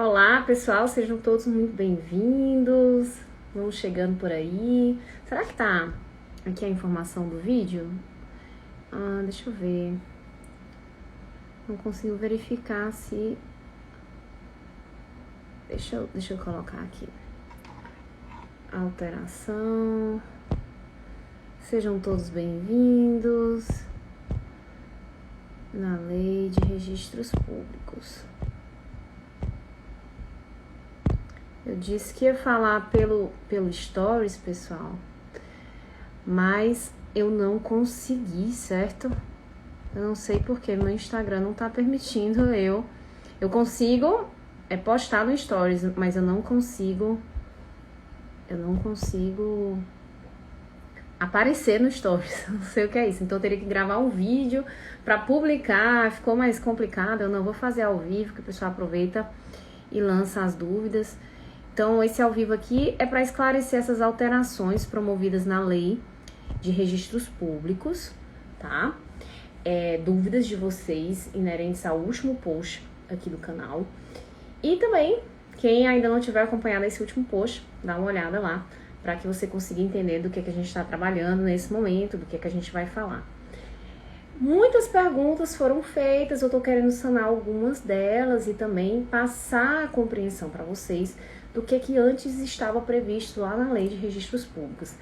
Olá, pessoal, sejam todos muito bem-vindos. Vamos chegando por aí. Será que tá aqui a informação do vídeo? Deixa eu ver. Não consigo verificar se... Deixa eu colocar aqui. Alteração. Sejam todos bem-vindos na Lei de Registros Públicos. Eu disse que ia falar pelo Stories, pessoal, mas eu não consegui, certo? Eu não sei porque meu Instagram não tá permitindo eu consigo postar no Stories, mas eu não consigo aparecer no Stories, não sei o que é isso. Então eu teria que gravar um vídeo para publicar, ficou mais complicado. Eu não vou fazer ao vivo, que o pessoal aproveita e lança as dúvidas. Então, esse ao vivo aqui é para esclarecer essas alterações promovidas na Lei de Registros Públicos, tá? Dúvidas de vocês inerentes ao último post aqui do canal. E também, quem ainda não tiver acompanhado esse último post, dá uma olhada lá, para que você consiga entender do que a gente está trabalhando nesse momento, do que a gente vai falar. Muitas perguntas foram feitas, eu tô querendo sanar algumas delas e também passar a compreensão para vocês do que antes estava previsto lá na Lei de Registros Públicos.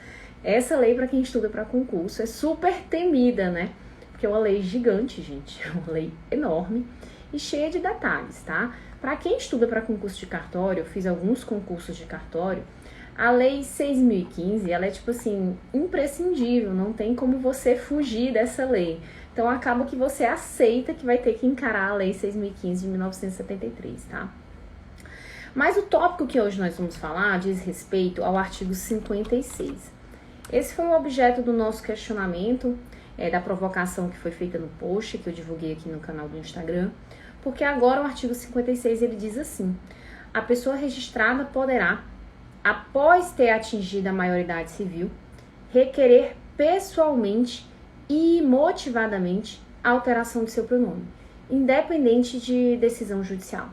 Essa lei, para quem estuda para concurso, é super temida, né? Porque é uma lei gigante, gente, é uma lei enorme e cheia de detalhes, tá? Para quem estuda para concurso de cartório, eu fiz alguns concursos de cartório, a Lei 6.015, ela é tipo assim, imprescindível, não tem como você fugir dessa lei. Então acaba que você aceita que vai ter que encarar a Lei 6.015 de 1973, tá? Mas o tópico que hoje nós vamos falar diz respeito ao artigo 56. Esse foi o objeto do nosso questionamento, da provocação que foi feita no post, que eu divulguei aqui no canal do Instagram, porque agora o artigo 56 ele diz assim: a pessoa registrada poderá, após ter atingido a maioridade civil, requerer pessoalmente e motivadamente a alteração de seu pronome, independente de decisão judicial.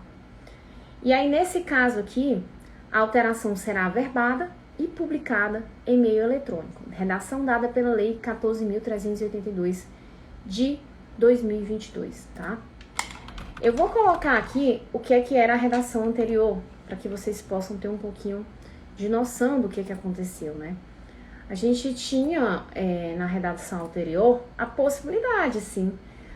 E aí, nesse caso aqui, a alteração será averbada e publicada em meio eletrônico. Redação dada pela Lei 14.382 de 2022, tá? Eu vou colocar aqui o que era a redação anterior, para que vocês possam ter um pouquinho de noção do que aconteceu, né? A gente tinha, na redação anterior, a possibilidade, sim,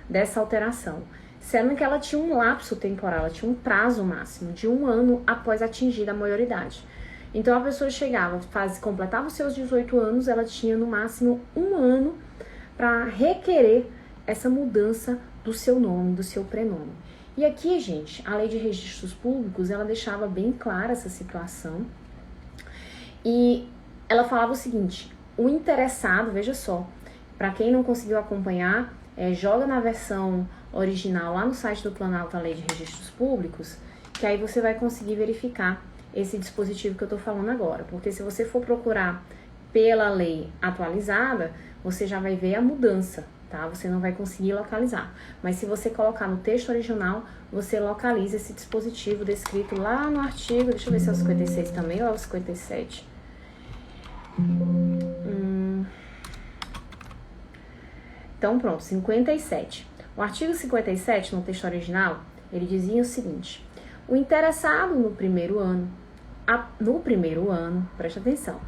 dessa alteração, sendo que ela tinha um lapso temporal, ela tinha um prazo máximo de 1 ano após atingir a maioridade. Então, a pessoa chegava, completava os seus 18 anos, ela tinha no máximo 1 ano para requerer essa mudança do seu nome, do seu prenome. E aqui, gente, a Lei de Registros Públicos, ela deixava bem clara essa situação. E ela falava o seguinte: o interessado, veja só, para quem não conseguiu acompanhar, joga na versão original lá no site do Planalto a Lei de Registros Públicos, que aí você vai conseguir verificar esse dispositivo que eu estou falando agora. Porque se você for procurar pela lei atualizada, você já vai ver a mudança, tá? Você não vai conseguir localizar. Mas se você colocar no texto original, você localiza esse dispositivo descrito lá no artigo, deixa eu ver se é o 56 também ou é o 57. Então, pronto, 57. O artigo 57, no texto original, ele dizia o seguinte: o interessado no primeiro ano, presta atenção,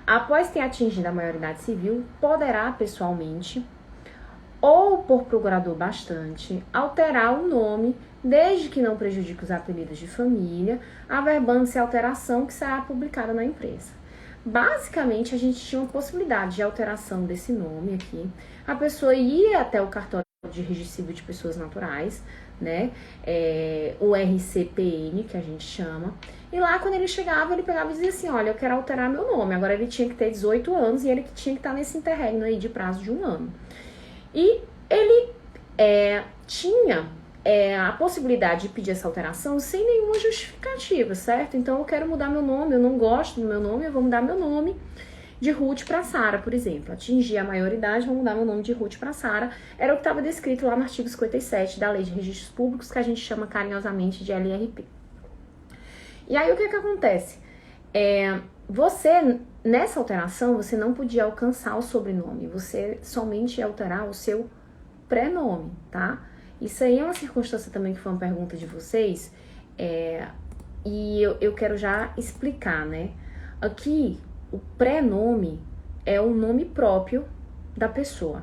após ter atingido a maioridade civil, poderá pessoalmente ou por procurador bastante alterar o nome, desde que não prejudique os apelidos de família, averbando-se a alteração que será publicada na imprensa. Basicamente, a gente tinha uma possibilidade de alteração desse nome aqui. A pessoa ia até o cartório de registro civil de pessoas naturais, né? O RCPN, que a gente chama. E lá, quando ele chegava, ele pegava e dizia assim: olha, eu quero alterar meu nome. Agora ele tinha que ter 18 anos e ele tinha que estar nesse interregno aí de prazo de 1 ano. E ele tinha a possibilidade de pedir essa alteração sem nenhuma justificativa, certo? Então, eu quero mudar meu nome, eu não gosto do meu nome, eu vou mudar meu nome de Ruth para Sara, por exemplo. Atingir a maioridade, vou mudar meu nome de Ruth para Sara. Era o que estava descrito lá no artigo 57 da Lei de Registros Públicos, que a gente chama carinhosamente de LRP. E aí o que acontece? Você, nessa alteração, você não podia alcançar o sobrenome, você somente ia alterar o seu prenome, tá? Isso aí é uma circunstância também que foi uma pergunta de vocês, e eu quero já explicar, né? Aqui, o prenome é o nome próprio da pessoa,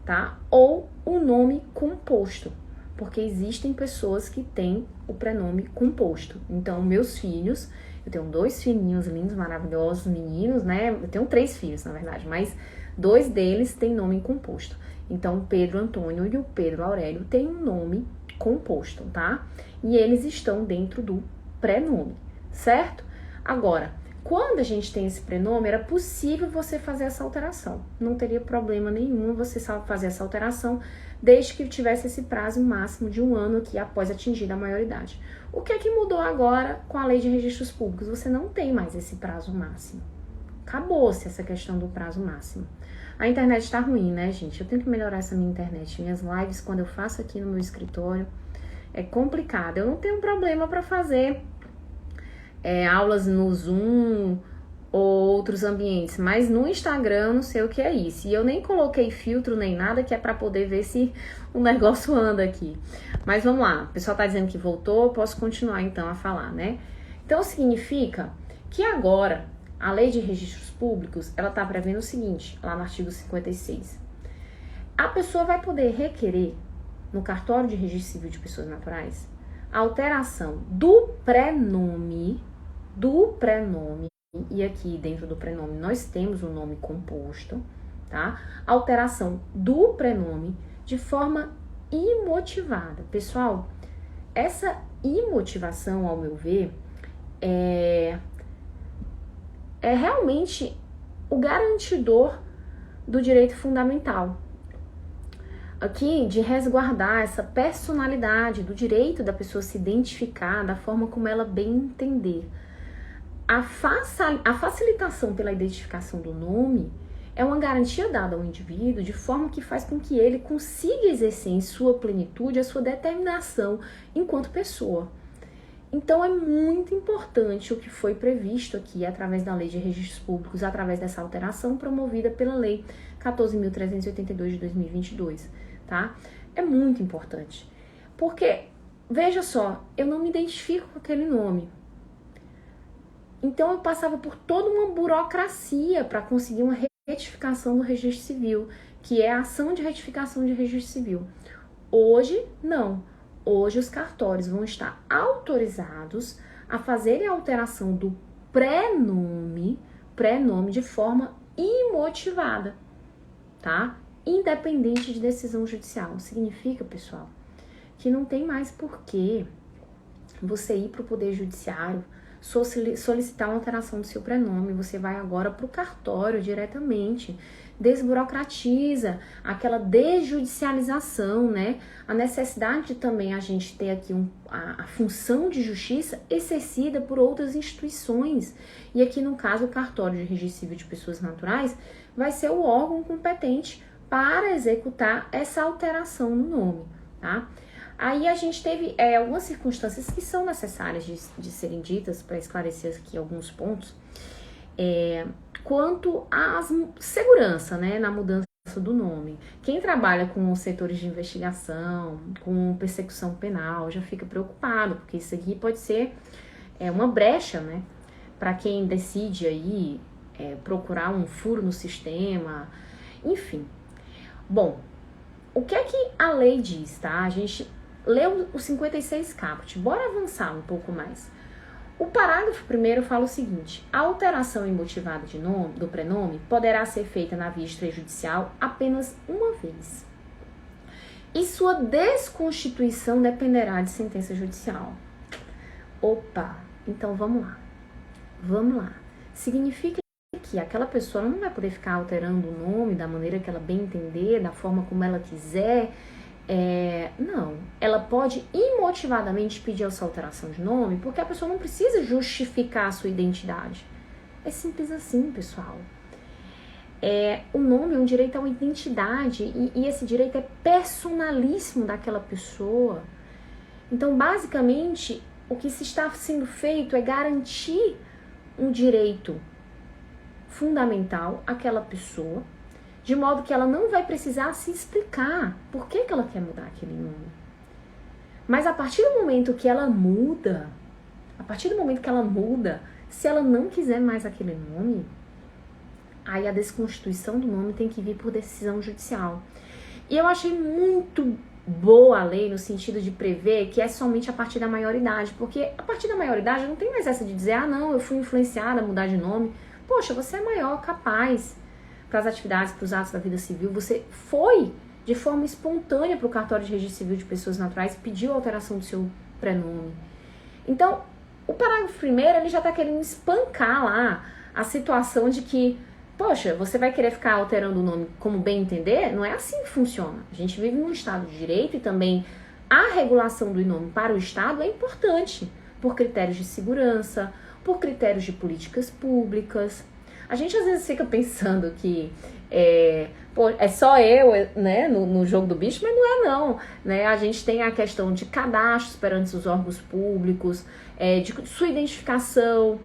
tá? Ou o nome composto, porque existem pessoas que têm o prenome composto. Então, meus filhos, eu tenho 2 filhinhos lindos, maravilhosos, meninos, né? Eu tenho 3 filhos, na verdade, mas 2 deles têm nome composto. Então, o Pedro Antônio e o Pedro Aurélio têm um nome composto, tá? E eles estão dentro do prenome, certo? Agora, quando a gente tem esse prenome, era possível você fazer essa alteração. Não teria problema nenhum você fazer essa alteração, desde que tivesse esse prazo máximo de 1 ano aqui após atingida a maioridade. O que é que mudou agora com a Lei de Registros Públicos? Você não tem mais esse prazo máximo. Acabou-se essa questão do prazo máximo. A internet tá ruim, né, gente? Eu tenho que melhorar essa minha internet. Minhas lives, quando eu faço aqui no meu escritório, é complicado. Eu não tenho problema para fazer aulas no Zoom ou outros ambientes, mas no Instagram eu não sei o que é isso. E eu nem coloquei filtro nem nada, que é para poder ver se o negócio anda aqui. Mas vamos lá, o pessoal tá dizendo que voltou, eu posso continuar então a falar, né? Então significa que agora a Lei de Registros Públicos, ela tá prevendo o seguinte, lá no artigo 56. A pessoa vai poder requerer no cartório de registro civil de pessoas naturais a alteração do prenome, e aqui dentro do prenome nós temos um nome composto, tá? Alteração do prenome de forma imotivada. Pessoal, essa imotivação, ao meu ver, é realmente o garantidor do direito fundamental. Aqui, de resguardar essa personalidade do direito da pessoa se identificar da forma como ela bem entender. A facilitação pela identificação do nome é uma garantia dada ao indivíduo de forma que faz com que ele consiga exercer em sua plenitude a sua determinação enquanto pessoa. Então, é muito importante o que foi previsto aqui através da Lei de Registros Públicos, através dessa alteração promovida pela Lei 14.382 de 2022, tá? É muito importante, porque, veja só, eu não me identifico com aquele nome. Então, eu passava por toda uma burocracia para conseguir uma retificação do registro civil, que é a ação de retificação de registro civil. Hoje, não. Hoje, os cartórios vão estar autorizados a fazerem a alteração do prenome de forma imotivada, tá? Independente de decisão judicial. Significa, pessoal, que não tem mais porquê você ir para o Poder Judiciário solicitar uma alteração do seu prenome. Você vai agora para o cartório diretamente. Desburocratiza aquela desjudicialização, né? A necessidade de também a gente ter aqui a função de justiça exercida por outras instituições. E aqui, no caso, o cartório de registro civil de pessoas naturais vai ser o órgão competente para executar essa alteração no nome, tá? Aí a gente teve algumas circunstâncias que são necessárias de serem ditas para esclarecer aqui alguns pontos. Quanto à segurança, né, na mudança do nome. Quem trabalha com setores de investigação, com persecução penal, já fica preocupado, porque isso aqui pode ser uma brecha, né, para quem decide aí procurar um furo no sistema, enfim. Bom, o que é que a lei diz, tá? A gente leu o 56 caput, bora avançar um pouco mais. O parágrafo 1º fala o seguinte: a alteração imotivada do prenome poderá ser feita na via extrajudicial apenas uma vez. E sua desconstituição dependerá de sentença judicial. Opa, então vamos lá. Significa que aquela pessoa não vai poder ficar alterando o nome da maneira que ela bem entender, da forma como ela quiser. Não, ela pode imotivadamente pedir essa alteração de nome, porque a pessoa não precisa justificar a sua identidade. É simples assim, pessoal. O nome é um direito a uma identidade, e esse direito é personalíssimo daquela pessoa. Então, basicamente, o que se está sendo feito é garantir um direito fundamental àquela pessoa, de modo que ela não vai precisar se explicar por que ela quer mudar aquele nome. Mas a partir do momento que ela muda, se ela não quiser mais aquele nome, aí a desconstituição do nome tem que vir por decisão judicial. E eu achei muito boa a lei no sentido de prever que é somente a partir da maioridade, porque a partir da maioridade não tem mais essa de dizer, ah não, eu fui influenciada a mudar de nome. Poxa, você é maior, capaz para as atividades, para os atos da vida civil, você foi de forma espontânea para o cartório de registro civil de pessoas naturais, pediu a alteração do seu prenome. Então, o parágrafo primeiro, ele já está querendo espancar lá a situação de que, poxa, você vai querer ficar alterando o nome como bem entender? Não é assim que funciona. A gente vive num Estado de Direito e também a regulação do nome para o Estado é importante, por critérios de segurança, por critérios de políticas públicas. A gente às vezes fica pensando que é só eu, né, no jogo do bicho, mas não é não, né? A gente tem a questão de cadastros perante os órgãos públicos, de sua identificação.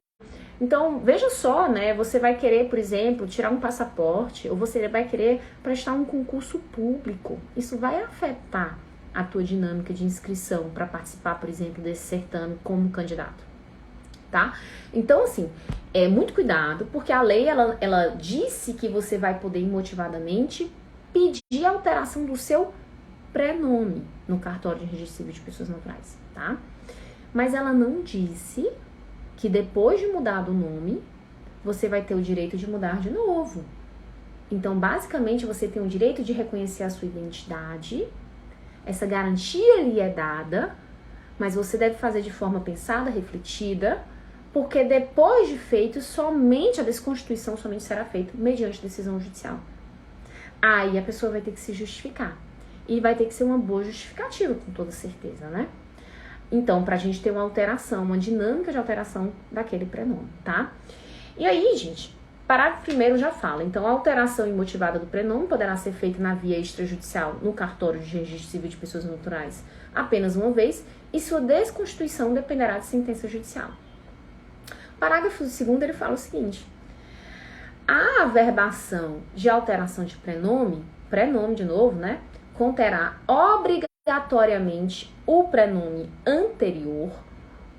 Então, veja só, né? Você vai querer, por exemplo, tirar um passaporte, ou você vai querer prestar um concurso público. Isso vai afetar a tua dinâmica de inscrição para participar, por exemplo, desse certame como candidato. Tá? Então, assim, muito cuidado, porque a lei, ela disse que você vai poder imotivadamente pedir a alteração do seu prenome no cartório de registro civil de pessoas naturais, tá? Mas ela não disse que depois de mudar o nome, você vai ter o direito de mudar de novo. Então, basicamente, você tem o direito de reconhecer a sua identidade, essa garantia lhe é dada, mas você deve fazer de forma pensada, refletida, porque depois de feito, somente a desconstituição somente será feita mediante decisão judicial. Aí a pessoa vai ter que se justificar. E vai ter que ser uma boa justificativa, com toda certeza, né? Então, pra gente ter uma alteração, uma dinâmica de alteração daquele prenome, tá? E aí, gente, parágrafo primeiro já fala. Então, a alteração imotivada do prenome poderá ser feita na via extrajudicial no cartório de registro civil de pessoas naturais apenas uma vez e sua desconstituição dependerá de sentença judicial. Parágrafo 2º, ele fala o seguinte: a averbação de alteração de prenome de novo, né, conterá obrigatoriamente o prenome anterior,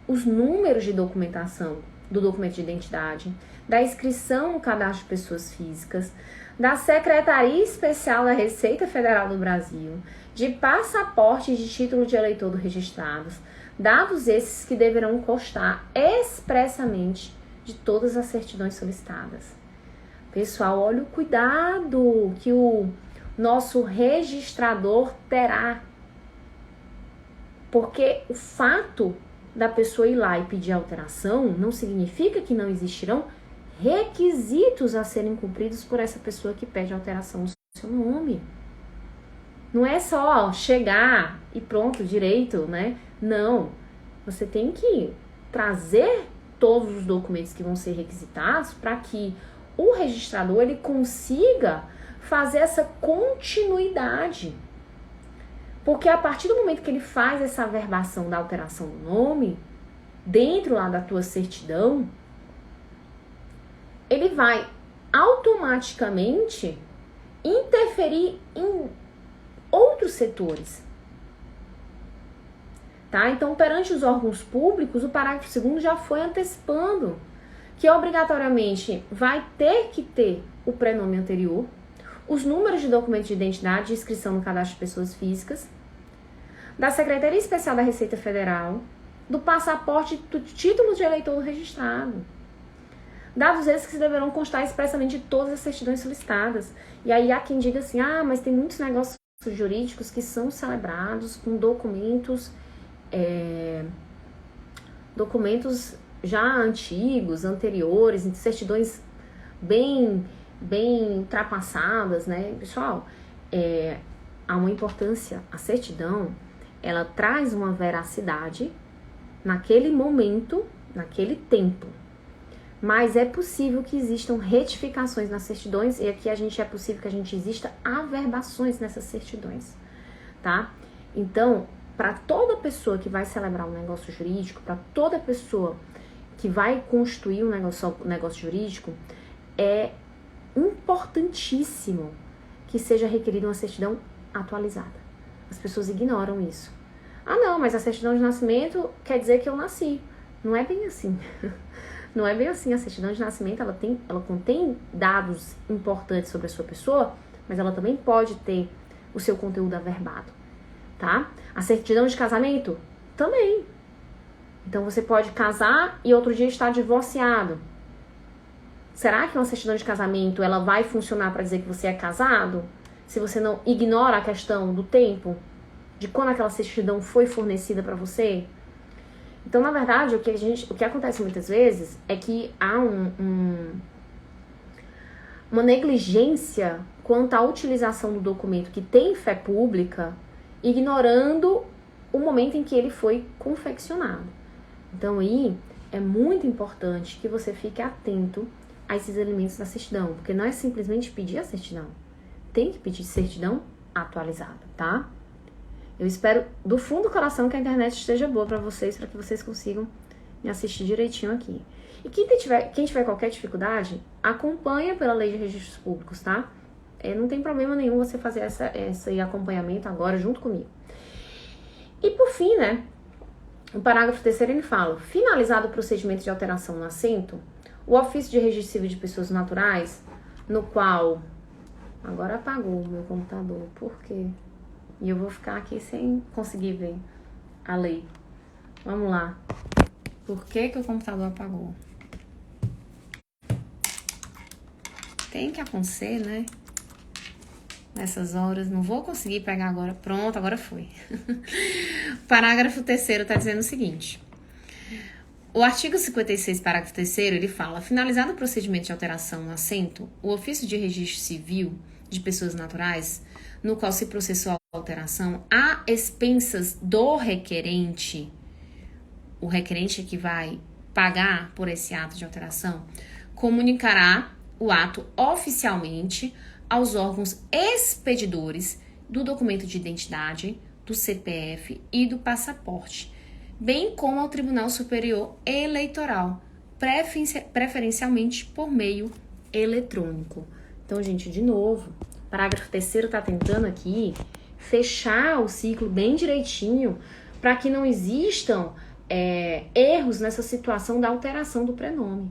os números de documentação do documento de identidade, da inscrição no cadastro de pessoas físicas, da Secretaria Especial da Receita Federal do Brasil, de passaporte e de título de eleitor do registrados, dados esses que deverão constar expressamente de todas as certidões solicitadas. Pessoal, olha o cuidado que o nosso registrador terá. Porque o fato da pessoa ir lá e pedir alteração não significa que não existirão requisitos a serem cumpridos por essa pessoa que pede alteração do seu nome. Não é só chegar e pronto, direito, né? Não. Você tem que trazer todos os documentos que vão ser requisitados para que o registrador ele consiga fazer essa continuidade. Porque a partir do momento que ele faz essa averbação da alteração do nome, dentro lá da tua certidão, ele vai automaticamente interferir em outros setores. Tá? Então, perante os órgãos públicos, o parágrafo 2º já foi antecipando que obrigatoriamente vai ter que ter o prenome anterior, os números de documentos de identidade e inscrição no cadastro de pessoas físicas, da Secretaria Especial da Receita Federal, do passaporte do título de eleitor registrado. Dados esses que deverão constar expressamente de todas as certidões solicitadas. E aí há quem diga assim, mas tem muitos negócios jurídicos que são celebrados com documentos já antigos, anteriores, certidões bem ultrapassadas, né? Pessoal, há uma importância, a certidão, ela traz uma veracidade naquele momento, naquele tempo. Mas é possível que existam retificações nas certidões e aqui é possível que a gente exista averbações nessas certidões, tá? Então, para toda pessoa que vai celebrar um negócio jurídico, para toda pessoa que vai constituir um negócio jurídico, é importantíssimo que seja requerida uma certidão atualizada. As pessoas ignoram isso. Ah, não, mas a certidão de nascimento quer dizer que eu nasci. Não é bem assim. Não é bem assim. A certidão de nascimento, ela contém dados importantes sobre a sua pessoa, mas ela também pode ter o seu conteúdo averbado, tá? A certidão de casamento, também. Então, você pode casar e outro dia estar divorciado. Será que uma certidão de casamento, ela vai funcionar para dizer que você é casado? Se você não ignora a questão do tempo, de quando aquela certidão foi fornecida para você? Então, na verdade, o que acontece muitas vezes é que há uma negligência quanto à utilização do documento que tem fé pública, ignorando o momento em que ele foi confeccionado. Então, aí, é muito importante que você fique atento a esses elementos da certidão, porque não é simplesmente pedir a certidão, tem que pedir certidão atualizada, tá? Eu espero do fundo do coração que a internet esteja boa para que vocês consigam me assistir direitinho aqui. E quem tiver qualquer dificuldade, acompanha pela Lei de Registros Públicos, tá? Não tem problema nenhum você fazer esse acompanhamento agora junto comigo. E por fim, né? O parágrafo 3º ele fala: finalizado o procedimento de alteração no assento, o ofício de registro civil de pessoas naturais, no qual... Agora apagou o meu computador, por quê? E eu vou ficar aqui sem conseguir ver a lei. Vamos lá. Por que o computador apagou? Tem que acontecer, né? Nessas horas. Não vou conseguir pegar agora. Pronto, agora foi. O parágrafo 3º está dizendo o seguinte. O artigo 56, parágrafo 3º, ele fala: finalizado o procedimento de alteração no assento, o ofício de registro civil de pessoas naturais, no qual se processou a alteração, a expensas do requerente, o requerente que vai pagar por esse ato de alteração, comunicará o ato oficialmente aos órgãos expedidores do documento de identidade, do CPF e do passaporte, bem como ao Tribunal Superior Eleitoral, preferencialmente por meio eletrônico. Então, gente, de novo, o parágrafo 3º está tentando aqui fechar o ciclo bem direitinho para que não existam erros nessa situação da alteração do prenome.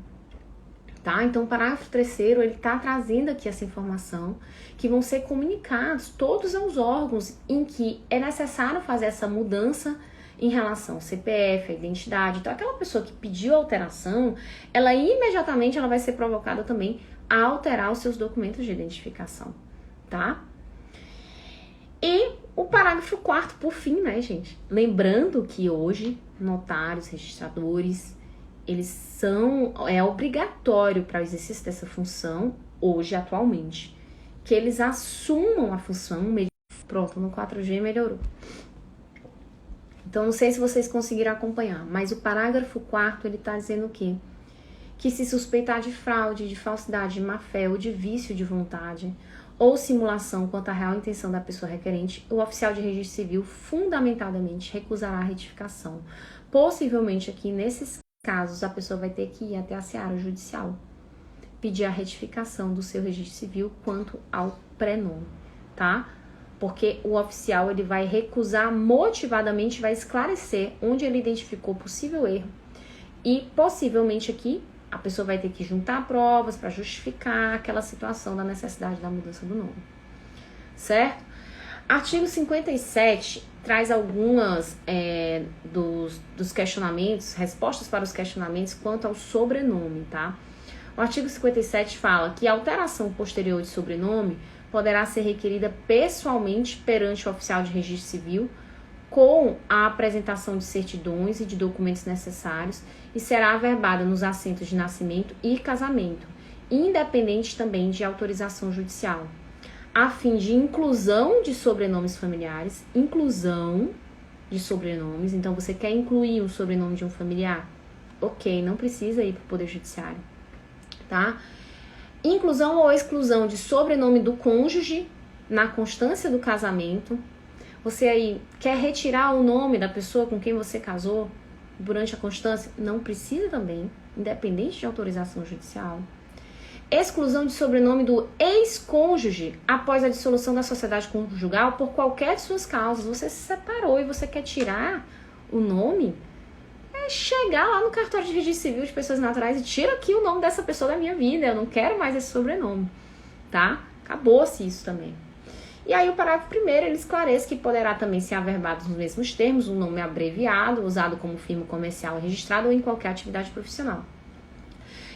Tá? Então, o parágrafo 3º, ele está trazendo aqui essa informação que vão ser comunicados todos os órgãos em que é necessário fazer essa mudança em relação ao CPF, à identidade. Então, aquela pessoa que pediu a alteração, ela imediatamente ela vai ser provocada também a alterar os seus documentos de identificação, tá? E o parágrafo 4º, por fim, né, gente? Lembrando que hoje, notários, registradores, eles são, obrigatório para o exercício dessa função, hoje, atualmente, que eles assumam a função. Pronto, no 4G melhorou. Então, não sei se vocês conseguiram acompanhar, mas o parágrafo 4º, ele está dizendo o quê? Que se suspeitar de fraude, de falsidade, de má-fé ou de vício de vontade ou simulação quanto à real intenção da pessoa requerente, o oficial de registro civil fundamentadamente recusará a retificação. Possivelmente aqui, nesses casos, a pessoa vai ter que ir até a seara judicial, pedir a retificação do seu registro civil quanto ao prenome, tá? Porque o oficial ele vai recusar motivadamente, vai esclarecer onde ele identificou possível erro e possivelmente aqui a pessoa vai ter que juntar provas para justificar aquela situação da necessidade da mudança do nome, certo? Artigo 57 traz algumas dos questionamentos, respostas para os questionamentos quanto ao sobrenome, tá? O artigo 57 fala que a alteração posterior de sobrenome poderá ser requerida pessoalmente perante o oficial de registro civil com a apresentação de certidões e de documentos necessários e será averbada nos assentos de nascimento e casamento, independente também de autorização judicial, a fim de inclusão de sobrenomes familiares, então você quer incluir o sobrenome de um familiar? Ok, não precisa ir para o Poder Judiciário, tá? Inclusão ou exclusão de sobrenome do cônjuge na constância do casamento, Você aí quer retirar o nome da pessoa com quem você casou durante a constância? Não precisa também, independente de autorização judicial. Exclusão de sobrenome do ex-cônjuge após a dissolução da sociedade conjugal por qualquer de suas causas. Você se separou e você quer tirar o nome? É chegar lá no cartório de registro civil de pessoas naturais e tira aqui o nome dessa pessoa da minha vida. Eu não quero mais esse sobrenome, tá? Acabou-se isso também. E aí o parágrafo 1º, ele esclarece que poderá também ser averbado nos mesmos termos um nome abreviado, usado como firma comercial registrada ou em qualquer atividade profissional.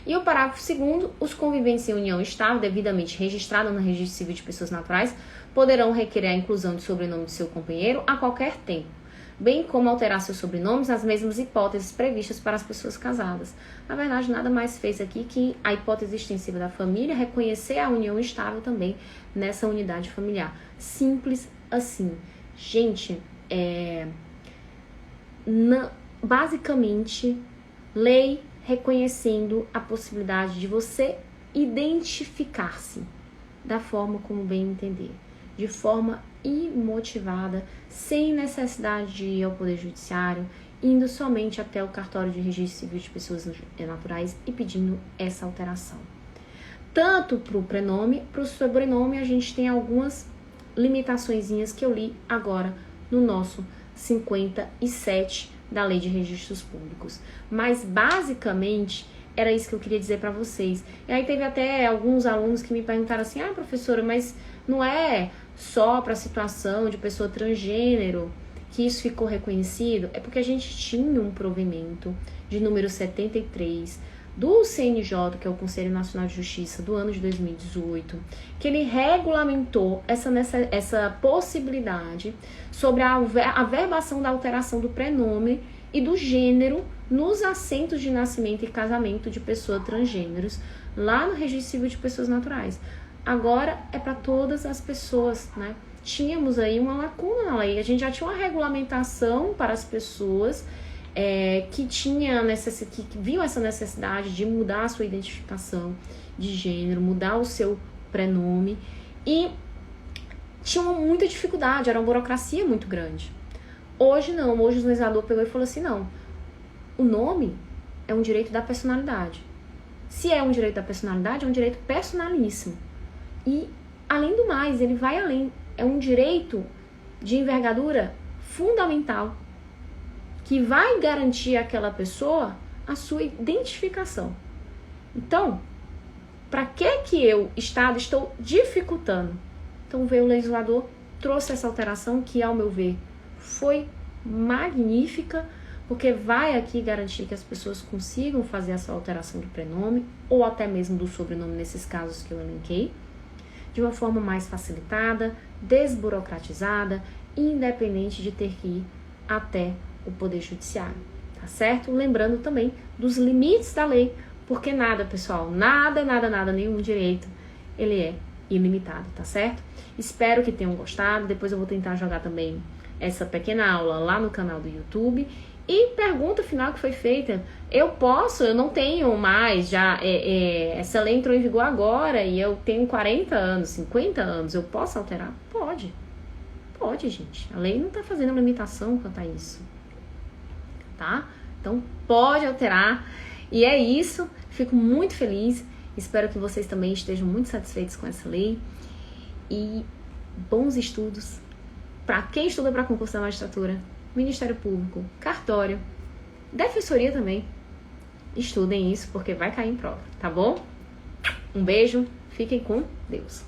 E o parágrafo 2º, os conviventes em união estável, devidamente registrada no registro civil de pessoas naturais, poderão requerer a inclusão de sobrenome de seu companheiro a qualquer tempo, bem como alterar seus sobrenomes nas mesmas hipóteses previstas para as pessoas casadas. Na verdade, nada mais fez aqui que a hipótese extensiva da família reconhecer a união estável também nessa unidade familiar. Simples assim. Gente, basicamente, lei reconhecendo a possibilidade de você identificar-se da forma como bem entender, de forma imotivada, sem necessidade de ir ao Poder Judiciário, indo somente até o cartório de registro civil de pessoas naturais e pedindo essa alteração. Tanto para o prenome, para o sobrenome, a gente tem algumas limitaçõezinhas que eu li agora no nosso 57 da Lei de Registros Públicos. Mas, basicamente, era isso que eu queria dizer para vocês. E aí teve até alguns alunos que me perguntaram assim, professora, mas não é só para a situação de pessoa transgênero que isso ficou reconhecido? É porque a gente tinha um provimento de número 73 do CNJ, que é o Conselho Nacional de Justiça, do ano de 2018, que ele regulamentou essa possibilidade sobre a averbação da alteração do prenome e do gênero nos assentos de nascimento e casamento de pessoas transgêneros, lá no Registro Civil de Pessoas Naturais. Agora é para todas as pessoas, né? Tínhamos aí uma lacuna na lei, a gente já tinha uma regulamentação para as pessoas que viam essa necessidade de mudar a sua identificação de gênero, mudar o seu prenome, e tinham muita dificuldade, era uma burocracia muito grande. Hoje não, hoje o legislador pegou e falou assim, não, o nome é um direito da personalidade. Se é um direito da personalidade, é um direito personalíssimo. E, além do mais, ele vai além, é um direito de envergadura fundamental, que vai garantir àquela pessoa a sua identificação. Então, para que eu, Estado, estou dificultando? Então, veio o legislador, trouxe essa alteração que, ao meu ver, foi magnífica, porque vai aqui garantir que as pessoas consigam fazer essa alteração do prenome, ou até mesmo do sobrenome, nesses casos que eu elenquei, de uma forma mais facilitada, desburocratizada, independente de ter que ir até o Poder Judiciário, tá certo? Lembrando também dos limites da lei, porque nada, pessoal, nada, nenhum direito, ele é ilimitado, tá certo? Espero que tenham gostado, depois eu vou tentar jogar também essa pequena aula lá no canal do YouTube. E pergunta final que foi feita, eu não tenho mais, essa lei entrou em vigor agora e eu tenho 40 anos, 50 anos, eu posso alterar? Pode, gente, a lei não tá fazendo limitação quanto a isso, tá? Então pode alterar, e é isso, fico muito feliz, espero que vocês também estejam muito satisfeitos com essa lei, e bons estudos para quem estuda para concurso da magistratura, Ministério Público, cartório, defensoria também. Estudem isso porque vai cair em prova, tá bom? Um beijo, fiquem com Deus.